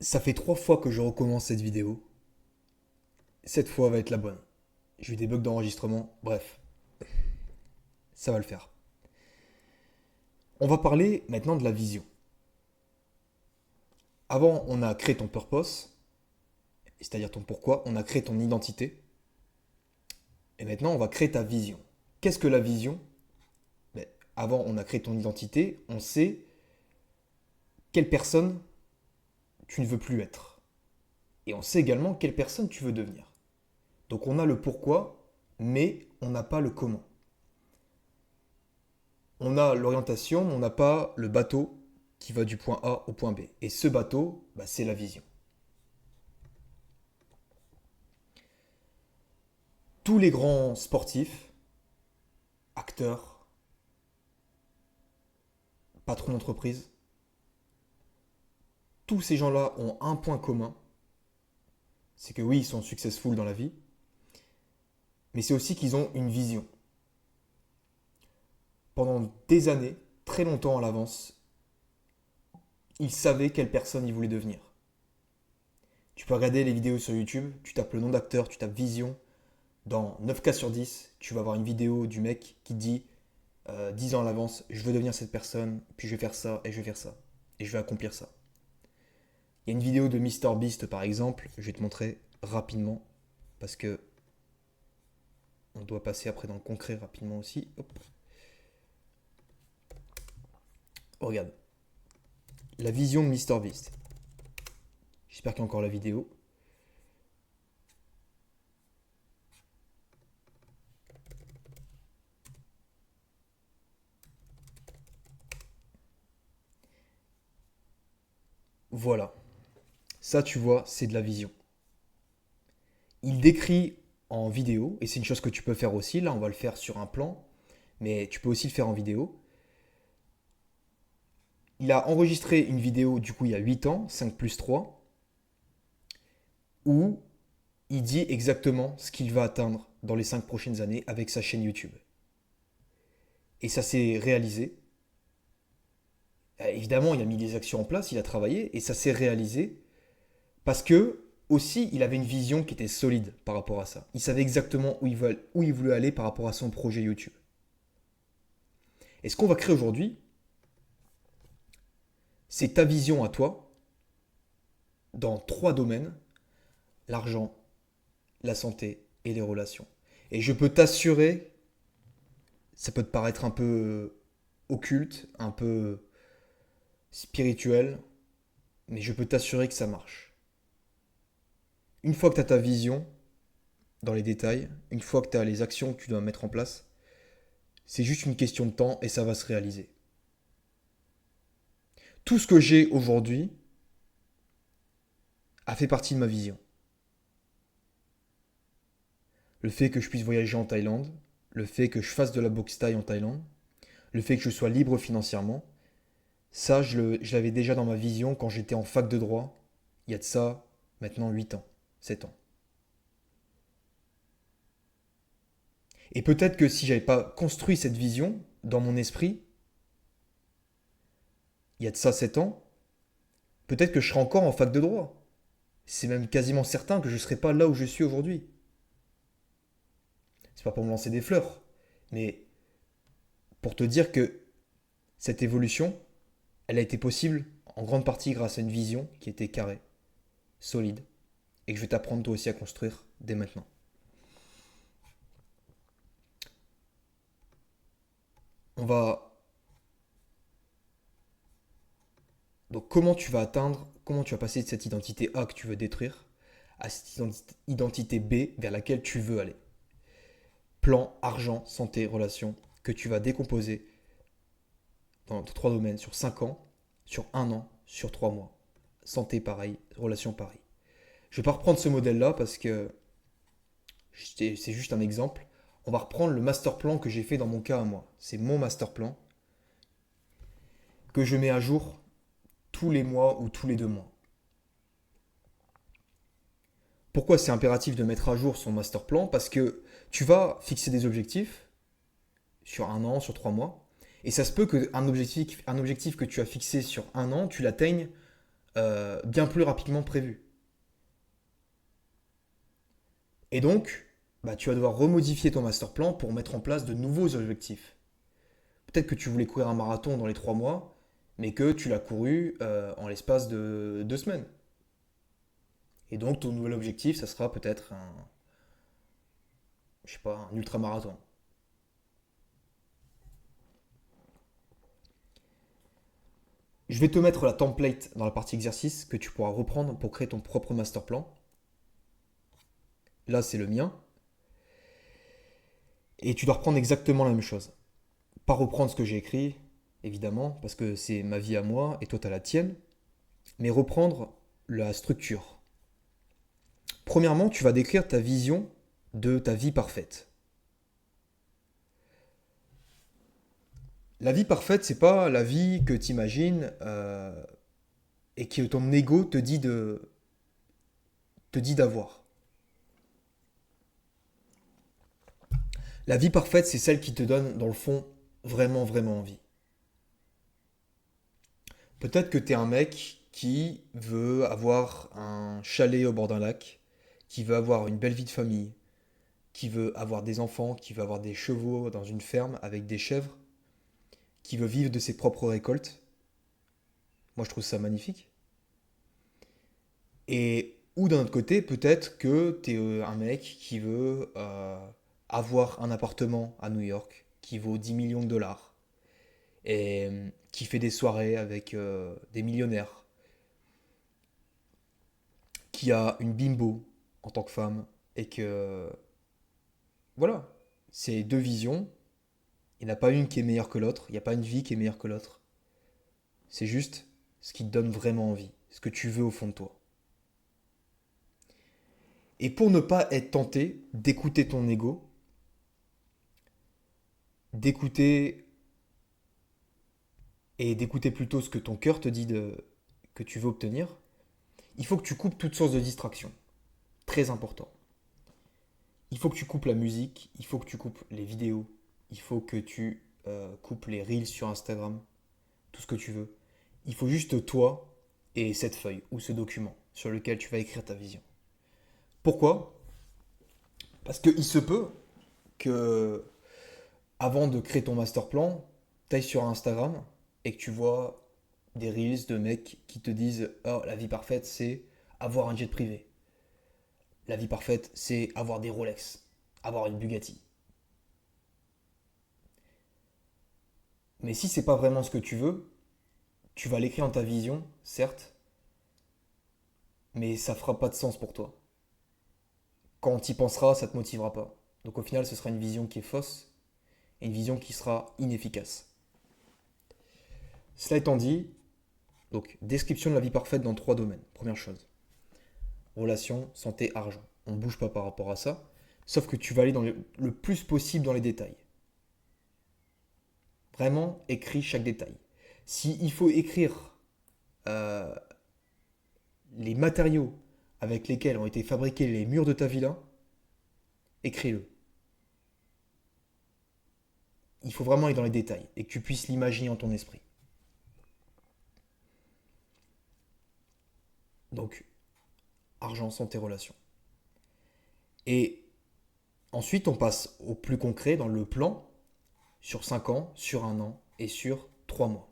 Ça fait 3 fois que je recommence cette vidéo. Cette fois va être la bonne. J'ai eu des bugs d'enregistrement. Bref, ça va le faire. On va parler maintenant de la vision. Avant, on a créé ton purpose, c'est-à-dire ton pourquoi. On a créé ton identité. Et maintenant, on va créer ta vision. Qu'est-ce que la vision? Ben, avant, on a créé ton identité. On sait quelle personne tu ne veux plus être. Et on sait également quelle personne tu veux devenir. Donc on a le pourquoi, mais on n'a pas le comment. On a l'orientation, mais on n'a pas le bateau qui va du point A au point B. Et ce bateau, bah, c'est la vision. Tous les grands sportifs, acteurs, patrons d'entreprise, tous ces gens-là ont un point commun. C'est que oui, ils sont successful dans la vie, mais c'est aussi qu'ils ont une vision. Pendant des années, très longtemps à l'avance, ils savaient quelle personne ils voulaient devenir. Tu peux regarder les vidéos sur YouTube, tu tapes le nom d'acteur, tu tapes vision. Dans 9 cas sur 10, tu vas avoir une vidéo du mec qui dit 10 ans à l'avance, je veux devenir cette personne, puis je vais faire ça, et je vais faire ça, et je vais accomplir ça. Il y a une vidéo de MrBeast par exemple, je vais te montrer rapidement, parce que on doit passer après dans le concret rapidement aussi. Hop. Oh, regarde, la vision de MrBeast. J'espère qu'il y a encore la vidéo. Voilà, ça tu vois, c'est de la vision. Il décrit en vidéo, et c'est une chose que tu peux faire aussi, là on va le faire sur un plan, mais tu peux aussi le faire en vidéo. Il a enregistré une vidéo du coup il y a 8 ans, 5 plus 3, où il dit exactement ce qu'il va atteindre dans les 5 prochaines années avec sa chaîne YouTube. Et ça s'est réalisé. Évidemment, il a mis des actions en place, il a travaillé, et ça s'est réalisé parce que aussi il avait une vision qui était solide par rapport à ça. Il savait exactement où il voulait aller par rapport à son projet YouTube. Et ce qu'on va créer aujourd'hui, c'est ta vision à toi dans 3 domaines: l'argent, la santé et les relations. Et je peux t'assurer, ça peut te paraître un peu occulte, un peu spirituel, mais je peux t'assurer que ça marche. Une fois que tu as ta vision dans les détails, une fois que tu as les actions que tu dois mettre en place, c'est juste une question de temps et ça va se réaliser. Tout ce que j'ai aujourd'hui a fait partie de ma vision. Le fait que je puisse voyager en Thaïlande, le fait que je fasse de la boxe thaï en Thaïlande, le fait que je sois libre financièrement, ça, je l'avais déjà dans ma vision quand j'étais en fac de droit, il y a de ça maintenant 8 ans, 7 ans. Et peut-être que si j'avais pas construit cette vision dans mon esprit, il y a de ça 7 ans, peut-être que je serais encore en fac de droit. C'est même quasiment certain que je ne serais pas là où je suis aujourd'hui. C'est pas pour me lancer des fleurs, mais pour te dire que cette évolution, elle a été possible en grande partie grâce à une vision qui était carrée, solide, et que je vais t'apprendre toi aussi à construire dès maintenant. On va Donc comment tu vas passer de cette identité A que tu veux détruire à cette identité B vers laquelle tu veux aller. Plan, argent, santé, relations, que tu vas décomposer dans 3 domaines sur 5 ans, sur 1 an, sur 3 mois. Santé pareil, relations pareil. Je ne vais pas reprendre ce modèle-là parce que c'est juste un exemple. On va reprendre le master plan que j'ai fait dans mon cas à moi. C'est mon master plan que je mets à jour tous les mois ou tous les 2 mois. Pourquoi c'est impératif de mettre à jour son master plan? Parce que tu vas fixer des objectifs sur 1 an, sur 3 mois, et ça se peut qu'un objectif que tu as fixé sur 1 an, tu l'atteignes bien plus rapidement prévu. Et donc, bah, tu vas devoir remodifier ton master plan pour mettre en place de nouveaux objectifs. Peut-être que tu voulais courir un marathon dans les 3 mois, mais que tu l'as couru en l'espace de 2 semaines. Et donc, ton nouvel objectif, ça sera peut-être je sais pas, un ultramarathon. Je vais te mettre la template dans la partie exercice que tu pourras reprendre pour créer ton propre master plan. Là, c'est le mien. Et tu dois reprendre exactement la même chose. Pas reprendre ce que j'ai écrit, évidemment, parce que c'est ma vie à moi et toi, tu as la tienne. Mais reprendre la structure. Premièrement, tu vas décrire ta vision de ta vie parfaite. La vie parfaite, c'est pas la vie que tu imagines et que ton ego te dit d'avoir. La vie parfaite, c'est celle qui te donne, dans le fond, vraiment, vraiment envie. Peut-être que tu es un mec qui veut avoir un chalet au bord d'un lac, qui veut avoir une belle vie de famille, qui veut avoir des enfants, qui veut avoir des chevaux dans une ferme avec des chèvres, qui veut vivre de ses propres récoltes. Moi, je trouve ça magnifique. Et ou d'un autre côté, peut-être que tu es un mec qui veut avoir un appartement à New York qui vaut 10 millions de dollars et qui fait des soirées avec des millionnaires, qui a une bimbo en tant que femme et que voilà, c'est deux visions. Il n'y en a pas une qui est meilleure que l'autre, il n'y a pas une vie qui est meilleure que l'autre. C'est juste ce qui te donne vraiment envie, ce que tu veux au fond de toi. Et pour ne pas être tenté d'écouter ton ego, d'écouter d'écouter plutôt ce que ton cœur te dit que tu veux obtenir, il faut que tu coupes toute source de distraction. Très important. Il faut que tu coupes la musique, il faut que tu coupes les vidéos, il faut que tu coupes les reels sur Instagram, tout ce que tu veux. Il faut juste toi et cette feuille ou ce document sur lequel tu vas écrire ta vision. Pourquoi? Parce qu'il se peut que, avant de créer ton master plan, tu ailles sur Instagram et que tu vois des reels de mecs qui te disent: oh, la vie parfaite, c'est avoir un jet privé. La vie parfaite, c'est avoir des Rolex, avoir une Bugatti. Mais si c'est pas vraiment ce que tu veux, tu vas l'écrire dans ta vision, certes, mais ça fera pas de sens pour toi. Quand tu y penseras, ça te motivera pas. Donc au final, ce sera une vision qui est fausse et une vision qui sera inefficace. Cela étant dit, donc description de la vie parfaite dans 3 domaines. Première chose, relation, santé, argent. On ne bouge pas par rapport à ça, sauf que tu vas aller le plus possible dans les détails. Vraiment, écris chaque détail. S'il faut écrire euh, les matériaux avec lesquels ont été fabriqués les murs de ta villa, écris-le. Il faut vraiment aller dans les détails et que tu puisses l'imaginer en ton esprit. Donc, argent, santé, relations. Et ensuite, on passe au plus concret dans le plan sur 5 ans, sur 1 an et sur 3 mois.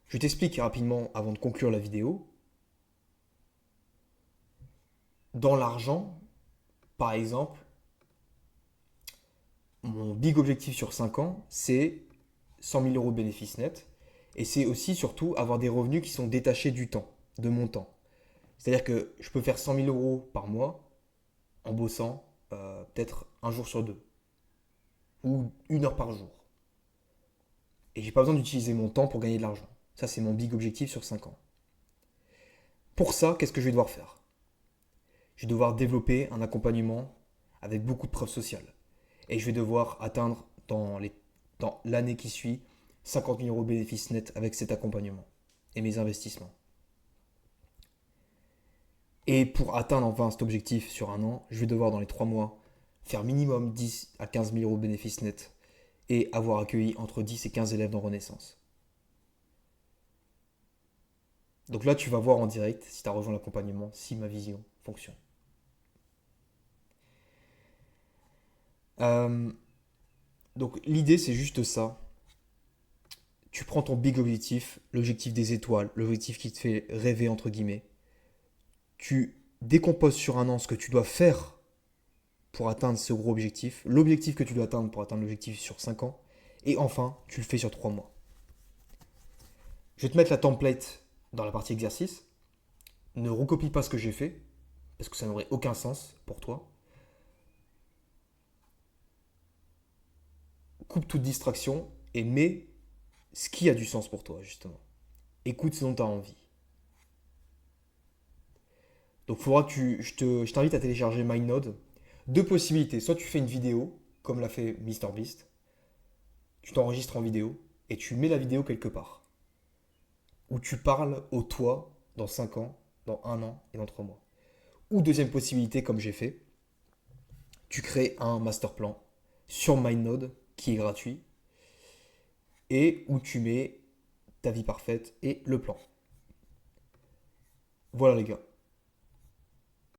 Je t'explique rapidement avant de conclure la vidéo. Dans l'argent, par exemple, mon big objectif sur 5 ans, c'est 100 000 euros de bénéfices nets. Et c'est aussi surtout avoir des revenus qui sont détachés du temps, de mon temps. C'est-à-dire que je peux faire 100 000 euros par mois en bossant peut-être un jour sur deux ou 1 heure par jour. Et j'ai pas besoin d'utiliser mon temps pour gagner de l'argent. Ça, c'est mon big objectif sur 5 ans. Pour ça, qu'est-ce que je vais devoir faire? Je vais devoir développer un accompagnement avec beaucoup de preuves sociales. Et je vais devoir atteindre dans l'année qui suit 50 000 euros de bénéfices nets avec cet accompagnement et mes investissements. Et pour atteindre enfin cet objectif sur 1 an, je vais devoir dans les 3 mois faire minimum 10 à 15 000 euros de bénéfices nets et avoir accueilli entre 10 et 15 élèves dans Renaissance. Donc là, tu vas voir en direct, si tu as rejoint l'accompagnement, si ma vision fonctionne. Euh, donc l'idée, c'est juste ça. Tu prends ton big objectif, l'objectif des étoiles, l'objectif qui te fait rêver, entre guillemets. Tu décomposes sur un an ce que tu dois faire pour atteindre ce gros objectif, l'objectif que tu dois atteindre pour atteindre l'objectif sur 5 ans, et enfin, tu le fais sur 3 mois. Je vais te mettre la template dans la partie exercice. Ne recopie pas ce que j'ai fait, parce que ça n'aurait aucun sens pour toi. Coupe toute distraction et mets ce qui a du sens pour toi, justement. Écoute ce dont tu as envie. Donc, il faudra que je t'invite à télécharger MindNode. Deux possibilités. Soit tu fais une vidéo, comme l'a fait MrBeast, tu t'enregistres en vidéo et tu mets la vidéo quelque part. Où tu parles au toi dans 5 ans, dans 1 an et dans 3 mois. Ou deuxième possibilité, comme j'ai fait, tu crées un master plan sur MindNode qui est gratuit et où tu mets ta vie parfaite et le plan. Voilà les gars.